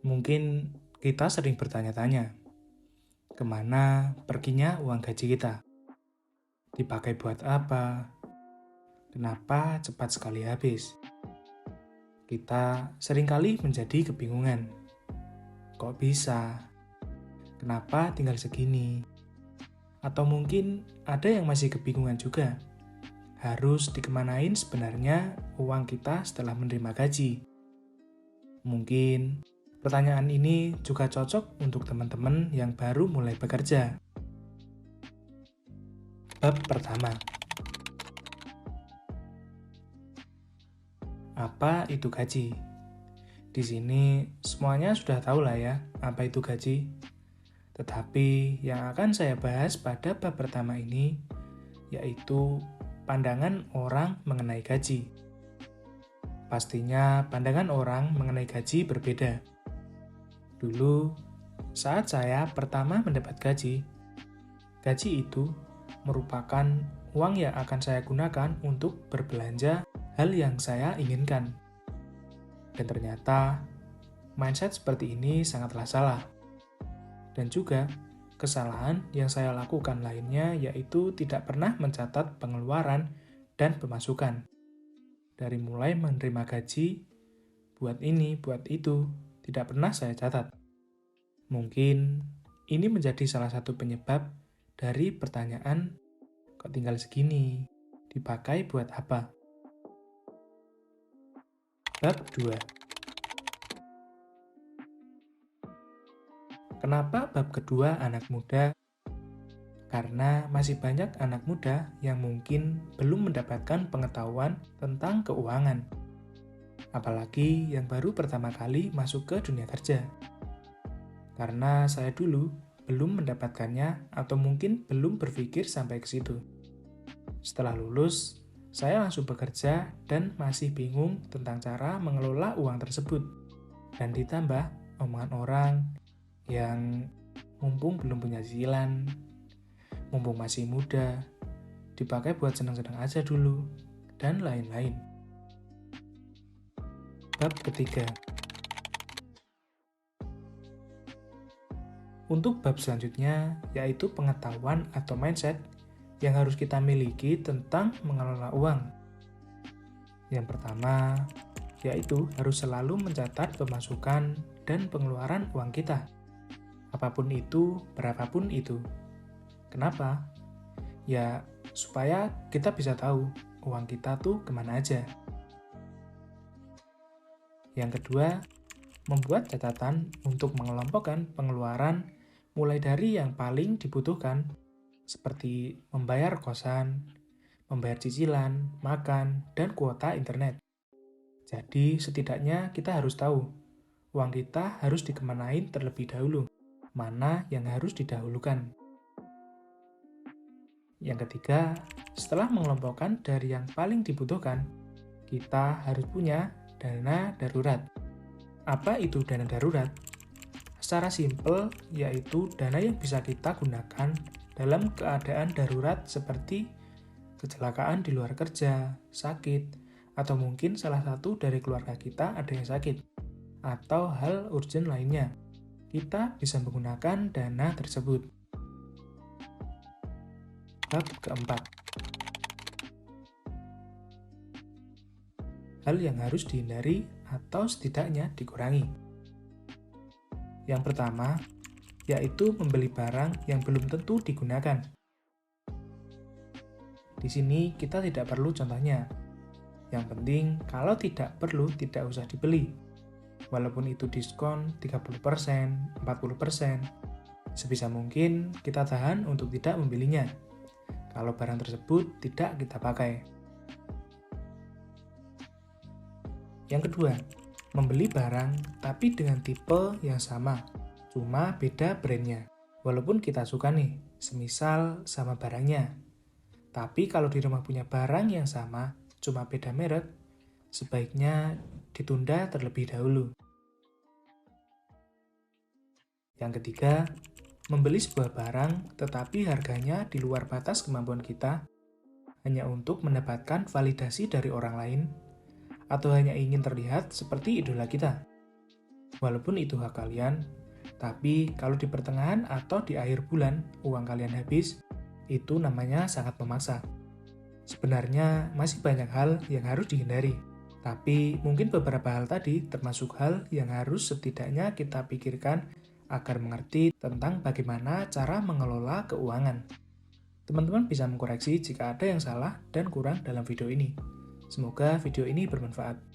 Mungkin kita sering bertanya-tanya, kemana perginya uang gaji kita? Dipakai buat apa? Kenapa cepat sekali habis? Kita seringkali menjadi kebingungan. Kok bisa? Kenapa tinggal segini? Atau mungkin ada yang masih kebingungan juga. Harus dikemanain sebenarnya uang kita setelah menerima gaji? Mungkin pertanyaan ini juga cocok untuk teman-teman yang baru mulai bekerja. Bab pertama, apa itu gaji? Di sini semuanya sudah tahu lah ya, apa itu gaji. Tetapi yang akan saya bahas pada bab pertama ini, yaitu pandangan orang mengenai gaji. Pastinya pandangan orang mengenai gaji berbeda. Dulu, saat saya pertama mendapat gaji itu merupakan uang yang akan saya gunakan untuk berbelanja hal yang saya inginkan. Dan ternyata, mindset seperti ini sangatlah salah. Dan juga, kesalahan yang saya lakukan lainnya yaitu tidak pernah mencatat pengeluaran dan pemasukan. Dari mulai menerima gaji, buat ini, buat itu, tidak pernah saya catat. Mungkin ini menjadi salah satu penyebab dari pertanyaan, kok tinggal segini, dipakai buat apa? Bab 2. Kenapa bab kedua anak muda? Karena masih banyak anak muda yang mungkin belum mendapatkan pengetahuan tentang keuangan. Apalagi yang baru pertama kali masuk ke dunia kerja. Karena saya dulu belum mendapatkannya atau mungkin belum berpikir sampai ke situ. Setelah lulus, saya langsung bekerja dan masih bingung tentang cara mengelola uang tersebut. Dan ditambah omongan orang yang mumpung belum punya cicilan, mumpung masih muda, dipakai buat senang-senang aja dulu, dan lain-lain. Bab ketiga. Untuk bab selanjutnya, yaitu pengetahuan atau mindset yang harus kita miliki tentang mengelola uang. Yang pertama, yaitu harus selalu mencatat pemasukan dan pengeluaran uang kita. Apapun itu, berapapun itu. Kenapa? Ya, supaya kita bisa tahu uang kita tuh kemana aja. Yang kedua, membuat catatan untuk mengelompokkan pengeluaran mulai dari yang paling dibutuhkan, seperti membayar kosan, membayar cicilan, makan, dan kuota internet. Jadi, setidaknya kita harus tahu, uang kita harus dikemanain terlebih dahulu, mana yang harus didahulukan. Yang ketiga, setelah mengelompokkan dari yang paling dibutuhkan, kita harus punya dana darurat. Apa itu dana darurat? Secara simpel, yaitu dana yang bisa kita gunakan dalam keadaan darurat seperti kecelakaan di luar kerja, sakit, atau mungkin salah satu dari keluarga kita ada yang sakit, atau hal urgent lainnya. Kita bisa menggunakan dana tersebut. Bab keempat. Hal yang harus dihindari atau setidaknya dikurangi. Yang pertama, yaitu membeli barang yang belum tentu digunakan. Di sini kita tidak perlu contohnya. Yang penting, kalau tidak perlu, tidak usah dibeli. Walaupun itu diskon 30%, 40%, sebisa mungkin kita tahan untuk tidak membelinya. Kalau barang tersebut tidak kita pakai. Yang kedua, membeli barang tapi dengan tipe yang sama, cuma beda brandnya. Walaupun kita suka nih, semisal sama barangnya. Tapi kalau di rumah punya barang yang sama, cuma beda merek, sebaiknya ditunda terlebih dahulu. Yang ketiga, membeli sebuah barang tetapi harganya di luar batas kemampuan kita hanya untuk mendapatkan validasi dari orang lain atau hanya ingin terlihat seperti idola kita. Walaupun itu hak kalian, tapi kalau di pertengahan atau di akhir bulan uang kalian habis, itu namanya sangat memaksa. Sebenarnya masih banyak hal yang harus dihindari, tapi mungkin beberapa hal tadi termasuk hal yang harus setidaknya kita pikirkan agar mengerti tentang bagaimana cara mengelola keuangan. Teman-teman bisa mengkoreksi jika ada yang salah dan kurang dalam video ini. Semoga video ini bermanfaat.